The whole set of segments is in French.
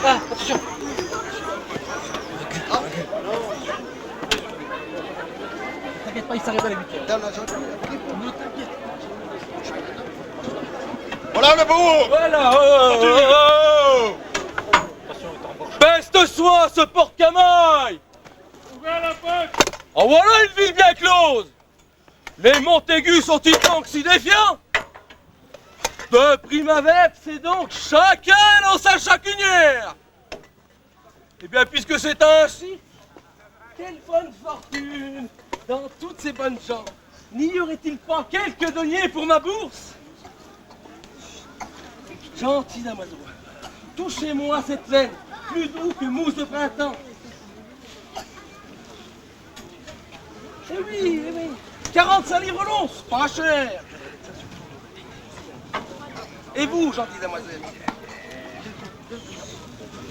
Ah, attention. T'inquiète pas, il s'arrête à la 8h. Ne t'inquiète. Voilà le bourg. Voilà, Peste-soit, ce porte-camaille. Ouvert la porte. En voilà une ville bien close. Les Montaigus sont-ils donc si défiants? De prime avec, c'est donc chacun dans sa chacunière. Eh bien, puisque c'est ainsi, quelle bonne fortune dans toutes ces bonnes gens. N'y aurait-il pas quelques deniers pour ma bourse? Gentil damoiseau, touchez-moi cette laine, plus doux que mousse de printemps. Eh oui, eh oui, 45 livres l'once, pas cher. Et vous, gentille damoiselle,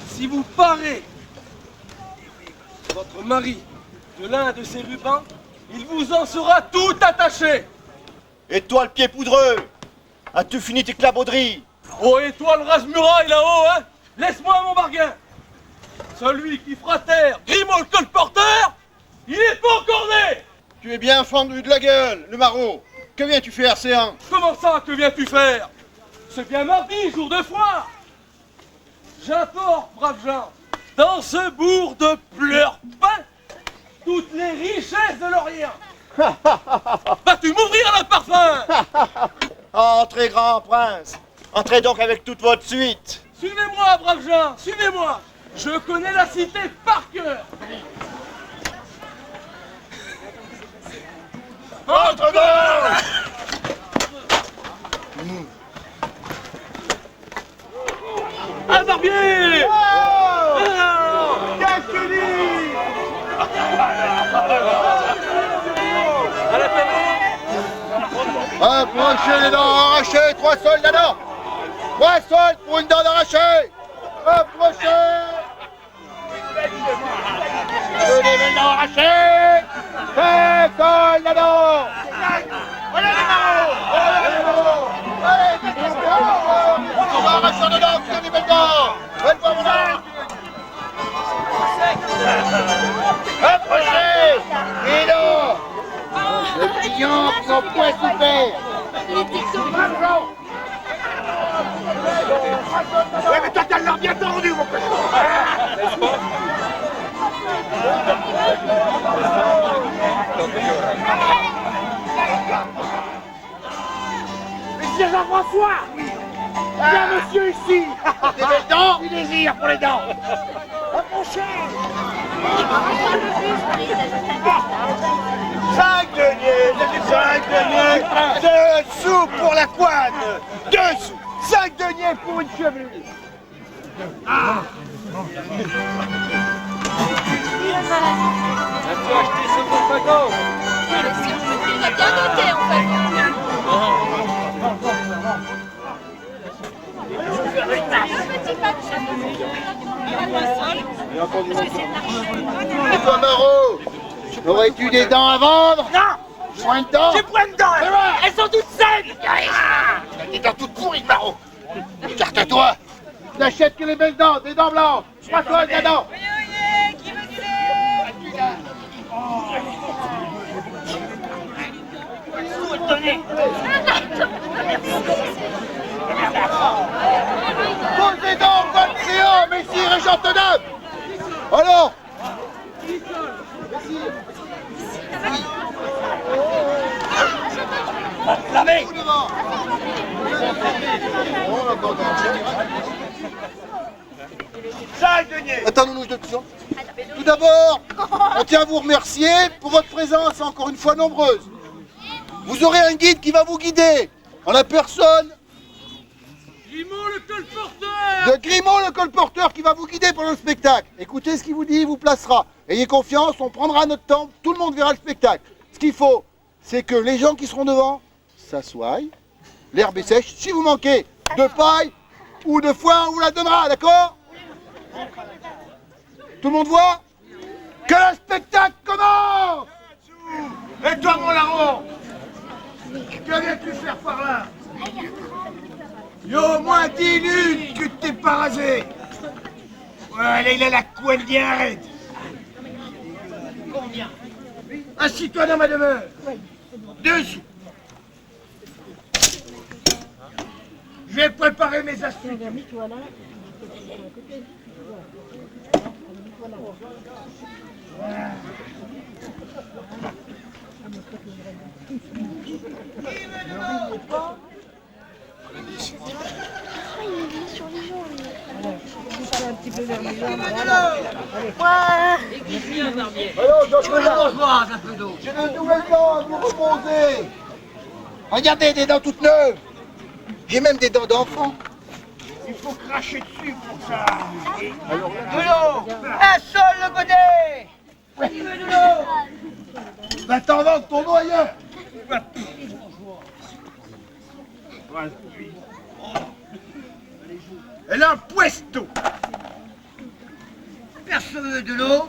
si vous parez votre mari de l'un de ces rubans, il vous en sera tout attaché. Et toi le pied poudreux, as-tu fini tes clabauderies? Oh, et toi le rase-muraille là-haut, hein? Laisse-moi mon bargain. Celui qui fera taire Grimaud le colporteur, il est pas encore né. Tu es bien fendu de la gueule, le maraud. Que viens-tu faire, Céan? Comment ça, que viens-tu faire? C'est bien mardi, jour de foire. J'apporte, braves gens, dans ce bourg de pleurs-pain, toutes les richesses de l'Orient. Vas-tu m'ouvrir le parfum? Entrez, grand prince. Entrez donc avec toute votre suite. Suivez-moi, braves gens, suivez-moi. Je connais la cité par cœur. Entre donc! Un barbier! Oh! Qu'est-ce que tu dis? À la table. Approchez les dents arrachées, 3 sols là-dedans. 3 sols pour une dent arrachée. Approchez. Les dents arrachées. 5 sols là-dedans. Voilà les marauds. Allez, on va arracher dedans, vous avez des belles dents. Faites-moi mon âme. Approchez. Et non. Les clients qui ont point souffert. Ouais, mais toi, t'as l'air bien tendu, mon cochon. Monsieur Jean-François! Il y a un monsieur ici! Des belles dents. Du désir pour les dents! Approchez! 5 deniers, 5 deniers, 2 sous pour la couenne, 2 sous, 5 deniers pour une chevelure. As-tu acheté ce propagande? Il a bien noté en fait. Et toi, Marot, aurais-tu des dents à vendre? Non! Point de dents? J'ai plein de dents! C'est vrai. Elles sont toutes saines! T'as des dents toutes pourries, Marot. Écarte-toi. N'achète que les belles dents, des dents blanches. 3 sols là-dedans. Posez donc votre client, messire et gentlemen. Alors? Lavez! Attendons-nous de tout. Tout d'abord, on tient à vous remercier pour votre présence encore une fois nombreuse. Vous aurez un guide qui va vous guider en la personne Grimaud le colporteur! de Grimaud le colporteur qui va vous guider pendant le spectacle. Écoutez ce qu'il vous dit, il vous placera. Ayez confiance, on prendra notre temps, tout le monde verra le spectacle. Ce qu'il faut, c'est que les gens qui seront devant s'assoient, l'herbe est sèche. Si vous manquez de paille ou de foin, on vous la donnera, d'accord? Tout le monde voit? Que le spectacle commence! Et toi, mon larron! Que viens-tu faire par là? Il y a au moins 10 luttes que tu t'es pas rasé. Ouais, là, il a la couenne bien raide. Combien? Assis-toi dans ma demeure. 2 sous. Je vais préparer mes astuces. J'ai de nouvelles dents à vous reposer. Regardez, des dents toutes neuves. J'ai même des dents d'enfant. Il faut cracher dessus pour ça. De l'eau! Un seul le godet! Qui veut de l'eau? Va t'en vendre ton nom ailleurs. Elle a un puesto. Personne veut de l'eau?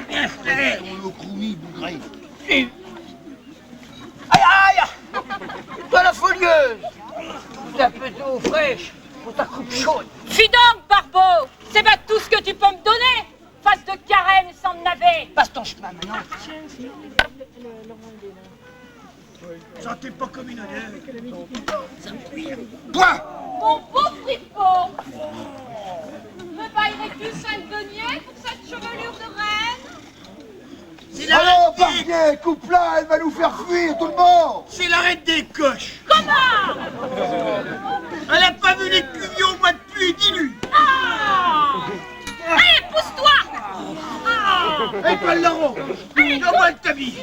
Bien frère! Le croumis bougré. Aïe aïe! Toi la folieuse! Un peu d'eau fraîche pour ta coupe chaude. Fi donc, Barbeau. C'est pas tout ce que tu peux me donner. Face de carême sans navet. Passe ton chemin maintenant. Sentez pas comme une odeur. Toi, Mon beau fripon. Me baillerais-tu 5 deniers pour cette chevelure de reine? C'est la allons, reine Barbier, coupe-la, elle va nous faire fuir tout le monde. C'est la reine des coches. Comment? Elle a pas vu les cuviers au mois de pluie dilu. Ah! Allez, pousse-toi! Ah! Et pas le larron. Donne-moi le tamis.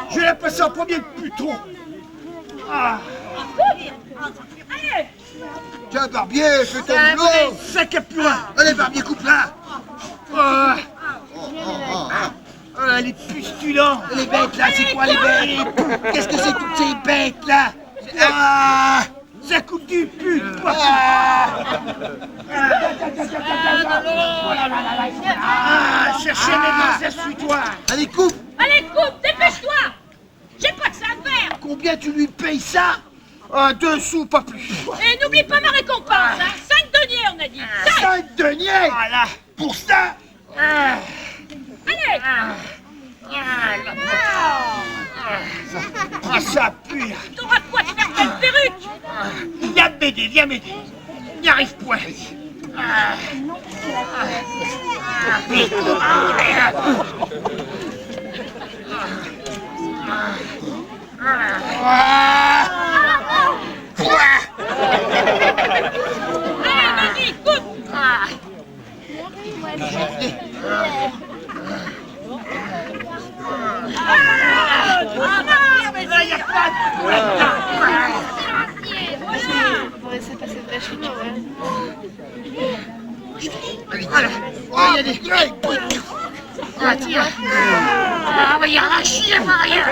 Je vais la passer en premier de puton. Ah. Allez! Tiens, Barbier, fais ton Allez, boulot. sac à purin. Allez, Barbier, coupe-la. Ah. Oh. Ah, les pustulants. Les bêtes là, c'est quoi les bêtes? Qu'est-ce que c'est toutes ces bêtes là? Ah, ça coupe du pute. Ah, cherchez mes gosses, suis-toi. Allez, coupe. Allez, coupe, dépêche-toi! J'ai pas que ça à faire! Combien tu lui payes ça? 2 sous, pas plus. Et n'oublie pas ma récompense, hein! 5 deniers, on a dit! 5 deniers. Voilà. Pour ça. Allez! Ah, ça pue. T'auras de quoi te faire belle perruque! Viens m'aider, viens m'aider. N'y arrive point. Allez, vas-y, coupe! Là, y a pas de Ouais, ça passait vachement, ouais. Voilà. Oh, y a des... Ah, tiens. Ah, va y arracher, va rien.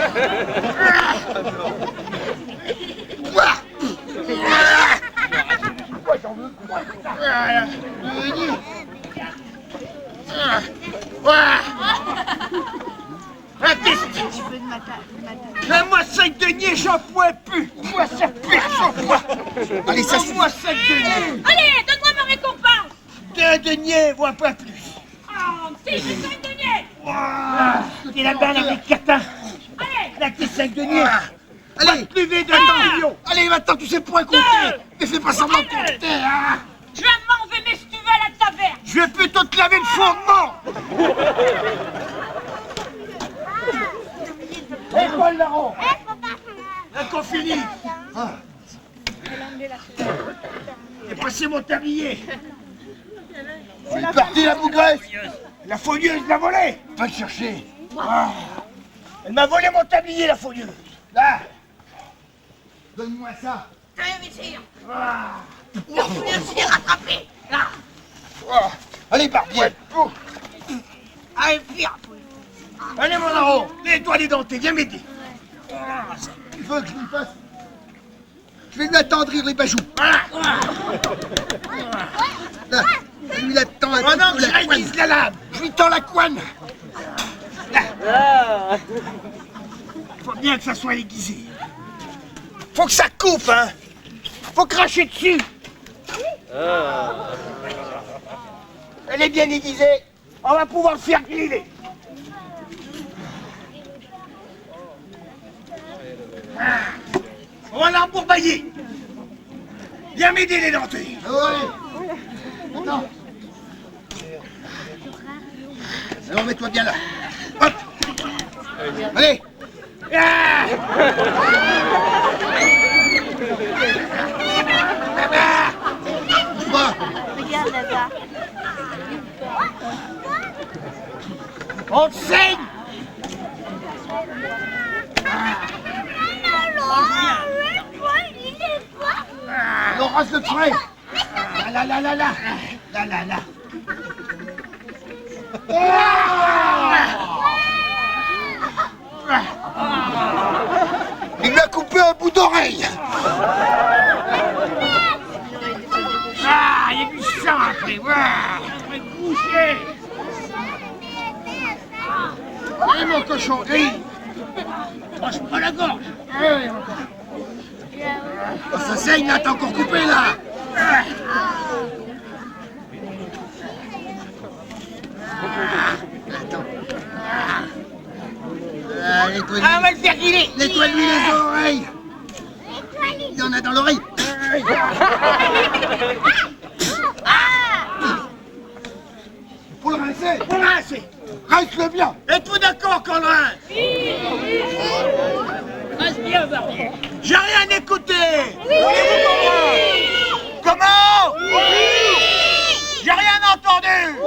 Moi 5 deniers, j'en pourrais plus. Moi ça pue, j'en pourrais. Allez, ça suffit. Moi 5 deniers. Allez, donne-moi ma récompense! 2 deniers, vois pas plus. Oh, si, j'ai 5 deniers! T'es la balle avec Catin. Allez! Là, t'es 5 deniers. Allez, Levé de tension. allez, maintenant tu sais point compter. Mais fais pas semblant de compter, hein. Je vais m'enlever mes stuvelles à ta verre! Je vais plutôt te laver le fondement. Et Paul Larron. Là qu'on finit. J'ai passé mon tablier. Elle est partie, la bougresse. La folieuse l'a volé. Va le chercher. Elle m'a volé mon tablier, la folieuse. Là. Donne-moi ça. Allez, Barbier. Allez, viens. Allez, mon Larron. Les doigts dédentés, viens m'aider. Tu veux que je lui fasse? Je vais lui attendrir les bajoux. Voilà. Là, je lui attends un Pendant petit que peu je la couenne. révise la lame, je lui tends la couenne. Là. Faut bien que ça soit aiguisé. Faut que ça coupe, hein. Faut cracher dessus. Elle est bien aiguisée. On va pouvoir le faire griller. On va l'embourbailler. Viens m'aider les dentés. Ouais. Attends. Alors mets-toi bien là. Hop. Allez. Ah Bouge pas. Regarde là-bas. On te saigne. On rase le frais. Là, là, là, là, là. Là, là, là. Il m'a coupé un bout d'oreille. Ah, il y a du sang après. On va te boucher. Allez mon cochon, grille. Franche pas la gorge. Oh, ça saigne là, t'es encore coupé là. Attends. Nettoie-lui. Ah, on va le faire griller. Nettoie-lui les oreilles. Il y en a dans l'oreille. Faut le rincer. Pour rincer. Rince-le bien. Êtes-vous d'accord qu'on le rince? Rince bien, Barbier. J'ai rien écouté. Voulez-vous comprendre? Comment? J'ai rien entendu.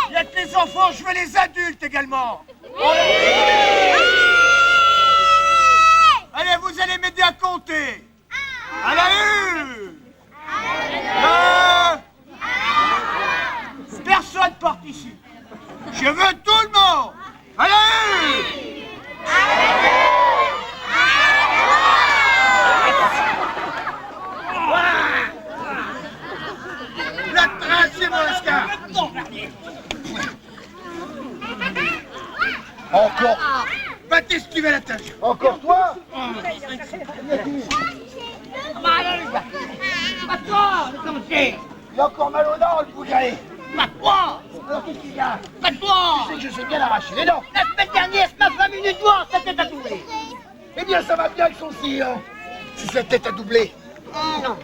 Il y a que les enfants, je veux les adultes également. Allez, vous allez m'aider à compter. À la une. Deux. Personne participe. Je veux tout le monde. À la une. La trace, c'est mon escar. Encore. Va t'esquiver la tâche. Encore toi. Il a encore mal aux dents, le bougalet. Pas toi. Alors qu'est-ce qu'il y a? Pas toi. Tu sais que je sais bien l'arracher les dents. La semaine dernière, c'est ma femme une doigt, sa tête à doubler. Eh bien, ça va bien avec son sillon. Si sa tête a doublé. Non.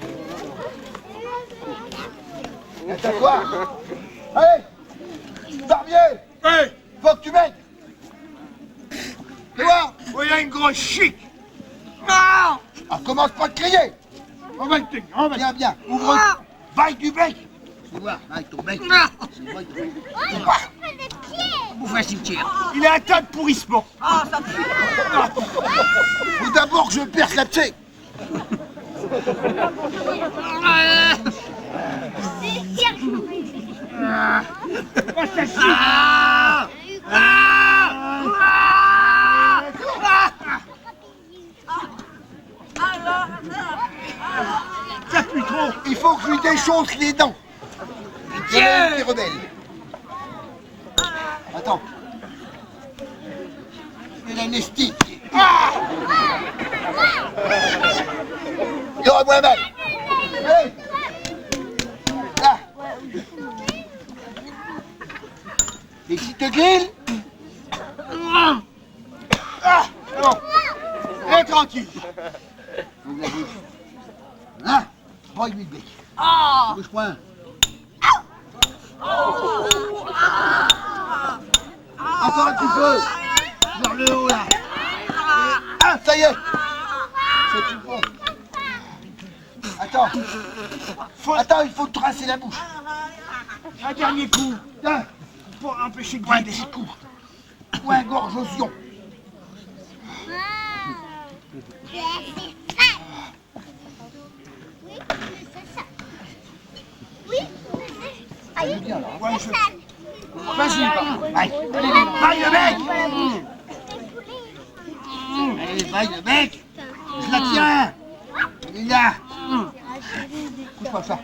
T'as quoi? Allez. Barbier. Hey, Faut que tu m'aides. Tu vois? voilà une grosse chic. Non. Ah, commence pas à crier. On va le tenir, on va le Bien, bien. Ouvre. Vaille du bec. Tu vois, avec ton bec. tenir. Bouffe un cimetière. Il est à tas de pourrissement. Faut d'abord que je perce la tête. Ça pue trop. Il faut que je lui déchausse les dents. Tiens, qui rebelle. Attends. C'est l'anesthésie. Il aura moins mal. Allez. Là. Et si te grille. C'est bon. Et tranquille. Ouvre la bouche. Là. Broye lui le bec. Bouge point. Encore un petit peu. Vers le haut là. Ah, ça y est. C'est tout bon. Attends. Attends, il faut te rincer la bouche. Un dernier coup. Tiens, Pour empêcher de un vider. petit coup. Ou un gorgosion. Allez, bien là. Ouais, je... Vas-y, vaille. Allez, vaille le bec. Allez, vaille le bec. Je la tiens. Elle est là. Couche pas ça.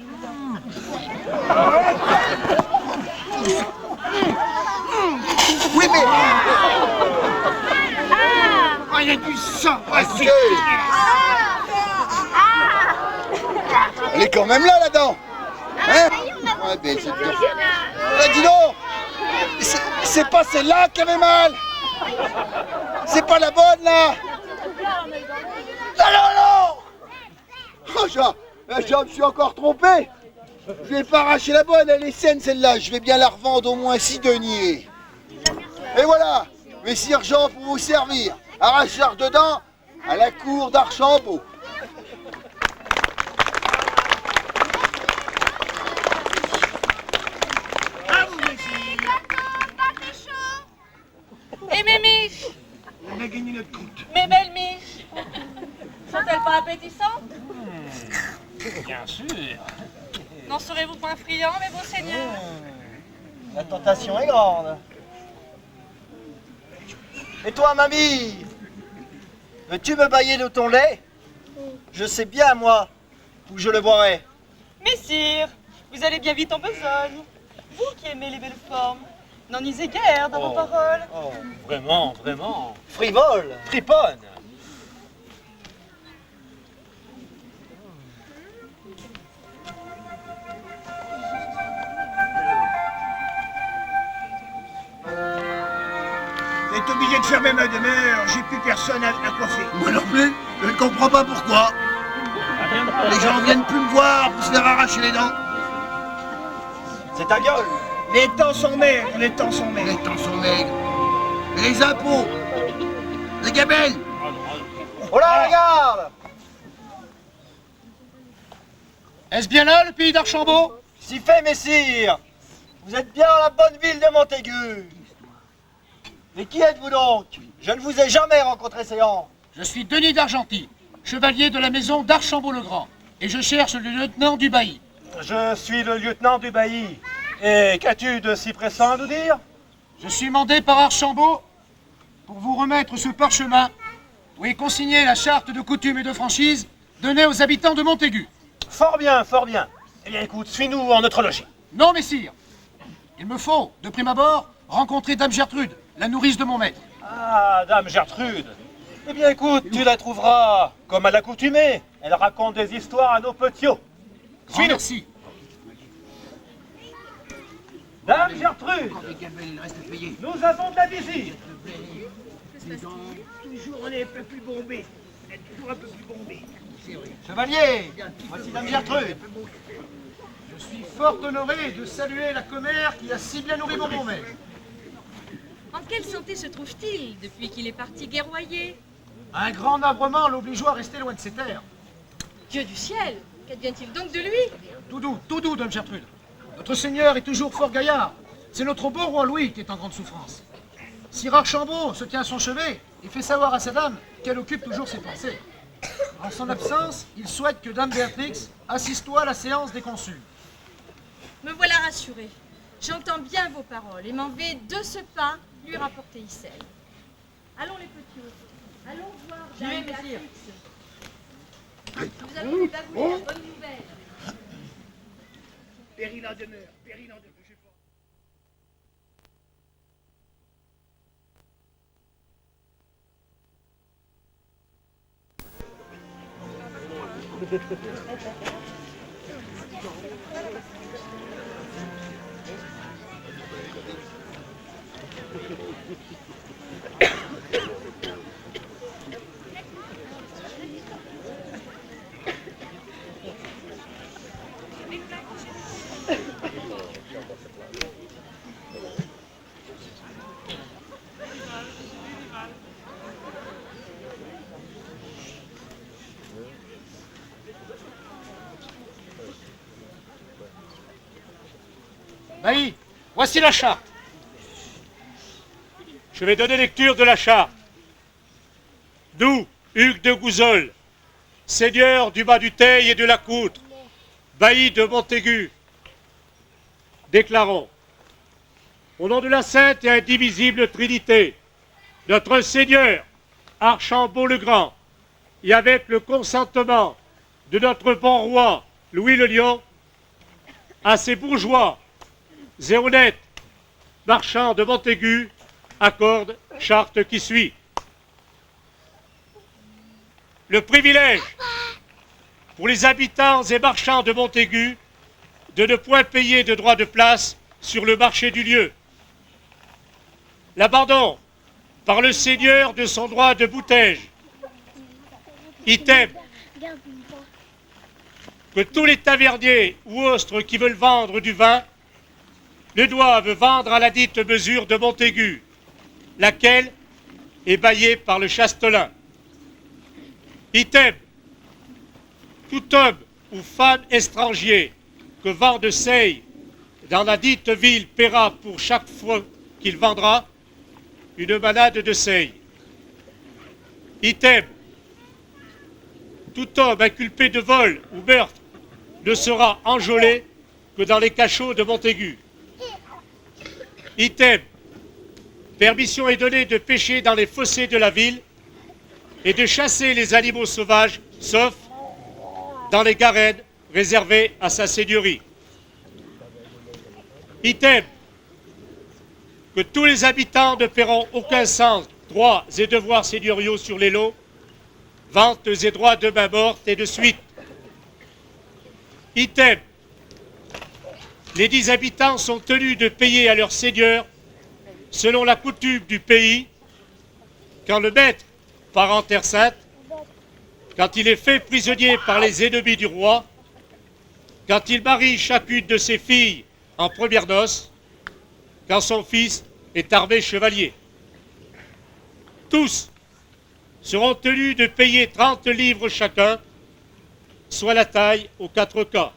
Oui, mais... Oh, il y a du sang. Oh, Écoutez. Elle est quand même là, là-dedans. Hein? Ouais, ben, c'est dur. Dis donc, c'est pas celle-là qui avait mal. C'est pas la bonne, là. Non, non, non. Oh, je me suis encore trompé. Je vais pas arracher la bonne, elle est saine, celle-là. Je vais bien la revendre au moins 6 deniers. Et voilà, Messire Jean pour vous servir. Arracheur dedans à la cour d'Archambault. Ah, vous aussi. Et mes miches, On a gagné notre croûte. mes belles miches, sont-elles pas appétissantes? Bien sûr. N'en serez-vous point friands, mes beaux seigneurs? La tentation est grande. Et toi, mamie, veux-tu me bailler de ton lait? Je sais bien, moi, où je le boirai. Messire, vous allez bien vite en besogne. Vous qui aimez les belles formes, n'en lisez guère dans vos paroles. Oh, Vraiment, vraiment. frivole. Friponne. Vous êtes obligé de fermer ma demeure, j'ai plus personne à coiffer. Moi non plus, je ne comprends pas pourquoi. Les gens viennent plus me voir pour se faire arracher les dents. C'est ta gueule. Les temps sont maigres, les temps sont maigres. Les temps sont maigres. Et les impôts. Les gamelles. Oh là, regarde. Est-ce bien là, le pays d'Archambault? Si fait, messire. Vous êtes bien dans la bonne ville de Montaigu. Mais qui êtes-vous donc? Je ne vous ai jamais rencontré, Séant. Je suis Denis d'Argenty, chevalier de la maison d'Archambault-le-Grand, et je cherche le lieutenant du bailli. Je suis le lieutenant du bailli. Et qu'as-tu de si pressant à nous dire? Je suis mandé par Archambault pour vous remettre ce parchemin où est consignée la charte de coutume et de franchise donnée aux habitants de Montaigu. Fort bien, fort bien. Eh bien écoute, suis-nous en notre logis. Non, messire. Il me faut, de prime abord, rencontrer Dame Gertrude, la nourrice de mon maître. Ah, Dame Gertrude. Eh bien écoute, tu la trouveras comme à l'accoutumée. Elle raconte des histoires à nos petits. Grand Suis-nous. merci. Dame Gertrude, nous avons de la visite. Toujours on est un peu plus bombé. On est toujours un peu plus bombé. Chevalier, voici Dame Gertrude. Je suis fort honoré de saluer la commère qui a si bien nourri mon bon maître. En quelle santé se trouve-t-il depuis qu'il est parti guerroyer? Un grand navrement l'obligeant à rester loin de ses terres. Dieu du ciel, qu'advient-il donc de lui? Tout doux, Dame Gertrude. Notre Seigneur est toujours fort gaillard. C'est notre beau roi Louis qui est en grande souffrance. Sire Archambault se tient à son chevet et fait savoir à sa dame qu'elle occupe toujours ses pensées. En son absence, il souhaite que Dame Béatrix assiste à la séance des consuls. Me voilà rassurée. J'entends bien vos paroles et m'en vais de ce pas lui rapporter Issel. Allons les petits, allons voir Dame Béatrix. Nous allons lui avouer la bonne nouvelle. Péril en demeure, péril en demeure. Je sais pas. Bailly, voici la charte. Je vais donner lecture de la charte. D'où Hugues de Gouzol, seigneur du bas du Teil et de la Coutre, bailli de Montaigu, déclarons, au nom de la sainte et indivisible Trinité, notre Seigneur, Archambault-le-Grand, et avec le consentement de notre bon roi Louis le Lion, à ces bourgeois et honnêtes marchands de Montaigu, accorde charte qui suit. le privilège pour les habitants et marchands de Montaigu de ne point payer de droit de place sur le marché du lieu. L'abandon par le seigneur de son droit de bouteille. Item, que tous les taverniers ou autres qui veulent vendre du vin ne doivent vendre à la dite mesure de Montaigu, laquelle est baillée par le Chastelain. Item, tout homme ou femme étranger que vend de seille dans la dite ville paiera pour chaque fois qu'il vendra une manade de seille. Item, tout homme inculpé de vol ou meurtre ne sera enjôlé que dans les cachots de Montaigu. Item, permission est donnée de pêcher dans les fossés de la ville et de chasser les animaux sauvages, sauf dans les garennes réservées à sa seigneurie. Item, que tous les habitants ne paieront aucun sens, droits et devoirs seigneuriaux sur les lots, ventes et droits de main morte et de suite. Item, les 10 habitants sont tenus de payer à leur seigneur, selon la coutume du pays, quand le maître part en terre sainte, quand il est fait prisonnier par les ennemis du roi, quand il marie chacune de ses filles en première noces, quand son fils est armé chevalier. Tous seront tenus de payer 30 livres chacun, soit la taille aux 4 cas.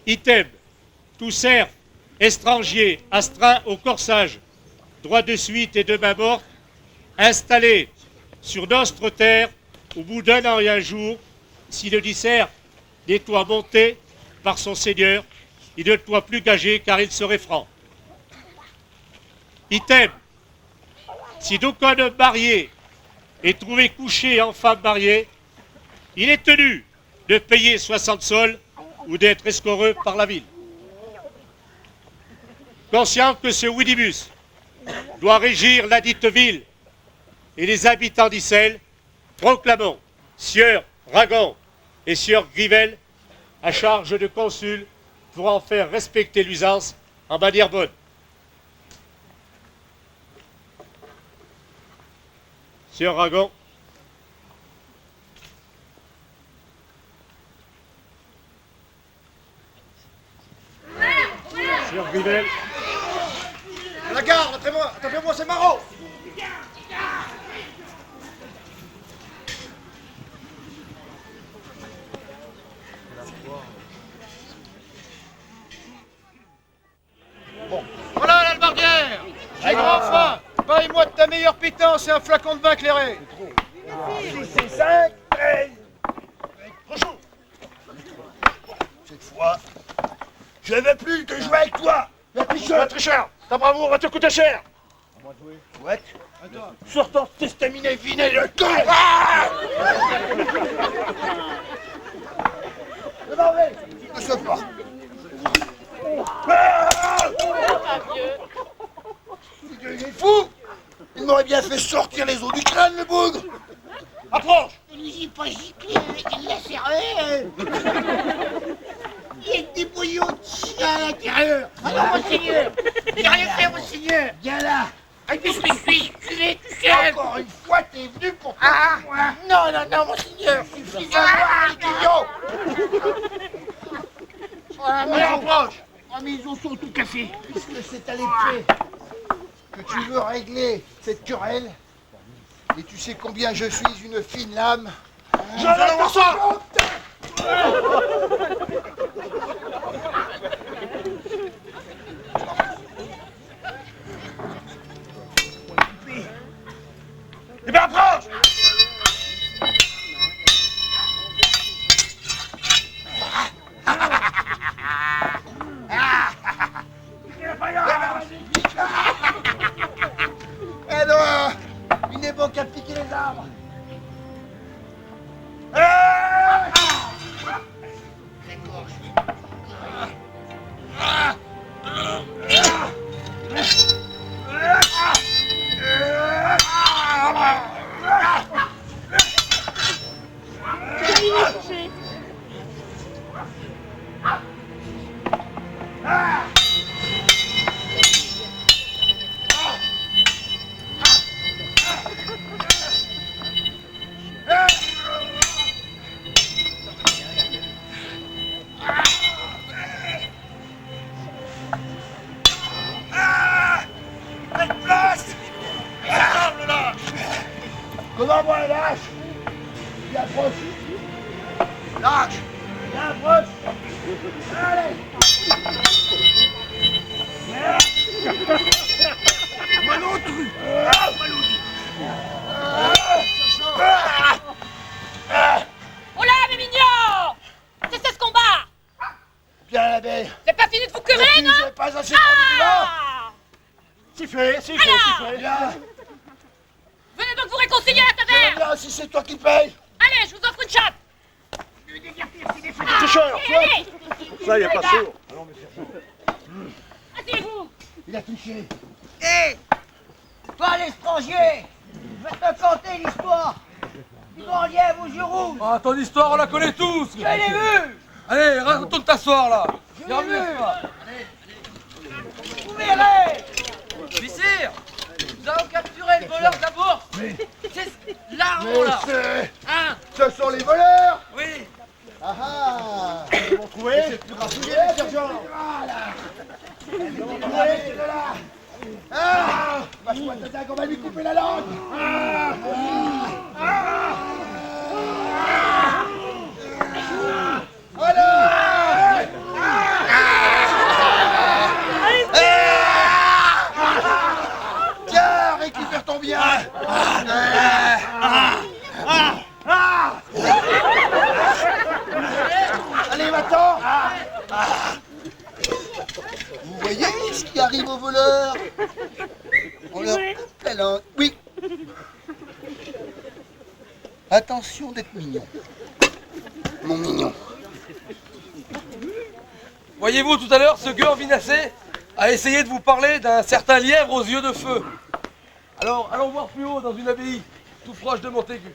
Item, tout serf, étranger, astreint au corsage, droit de suite et de main morte, installé sur notre terre au bout d'un an et un jour, si le dit serf n'est toi monté par son seigneur, il ne doit plus gager car il serait franc. Item, si d'aucun homme marié est trouvé couché en femme mariée, il est tenu de payer 60 sols ou d'être escoré par la ville. Conscient que ce widibus doit régir la dite ville et les habitants d'Issel, proclamons sieur Ragon et sieur Grivel à charge de consul pour en faire respecter l'usance en manière bonne. Sieur Ragon. Sieur Grivel. La garde, attrapez-moi ces marauds. Voilà l'albardière. J'ai grand faim. Paye-moi de ta meilleure pitance et un flacon de vin clairé. 6 et 5, 13. Trop chaud. Cette fois, je ne veux plus te jouer avec toi. La tricheur. Ta bravoure va te coûter cher. What? Sors ton testaminet viné le cul. Ah! Je m'en vais. Ne saute pas. Il est fou. Il m'aurait bien fait sortir les os du crâne, le bougre. Approche. Ne lui ai pas giclé, il l'a serré. Il y a des bouillons de chien à l'intérieur. Ah non, monseigneur. J'ai rien fait, monseigneur. Viens là. Ah, je me suis culé tout seul. Encore une fois, t'es venu pour Ah, moi. non, monseigneur. Il suffit de voir les tuyaux. Allez, approche. Ah, mais ils ont tout cassé. Puisque c'est à l'épée que tu veux régler cette querelle, et tu sais combien je suis une fine lame. Je vais voir ça. Eh bien, approche. Alors, il n'est bon qu'à piquer les arbres. Comment moi, lâche? Il approche. Lâche. Il approche. Allez. Malotru. Oh là, mes mignons! C'est ce combat! Bien la belle. C'est pas fini de vous quereller, non? J'ai pas assez de Ah! Sifflez, sifflez, sifflez. Viens. Venez donc vous réconcilier à la taverne! Viens, si c'est toi qui paye. Allez, je vous offre une chape! C'est cher. Allez, Ça, il n'y a pas sûr. asseyez-vous! Il a touché. Hé, toi l'étranger, je vais te conter l'histoire du grand lièvre aux yeux rouges. Ah, ton histoire, on la connaît tous. Je l'ai vu. Allez, retourne t'asseoir là. Je Viens, l'ai vu. viens. Vous verrez. Vizir, nous avons capturé le voleur de la bourse. C'est là, Mais là. c'est... Hein? Ce sont les voleurs. Oui. Ah ah. Ils vont trouver. C'est plus grave. Sergent. Voilà. Ils vont trouver, c'est de là. Ah. Va se mettre dedans, on va lui couper la langue. Ah. Ah. Ah. Alors. Tiens, récupère ton bien. Allez, va-t'en. Vous voyez ce qui arrive aux voleurs? On leur coupe la langue. Oui. Attention d'être mignon. Mon mignon. Voyez-vous, tout à l'heure, ce gueux en vinacé a essayé de vous parler d'un certain lièvre aux yeux de feu. Alors, allons voir plus haut dans une abbaye, tout proche de Montaigu.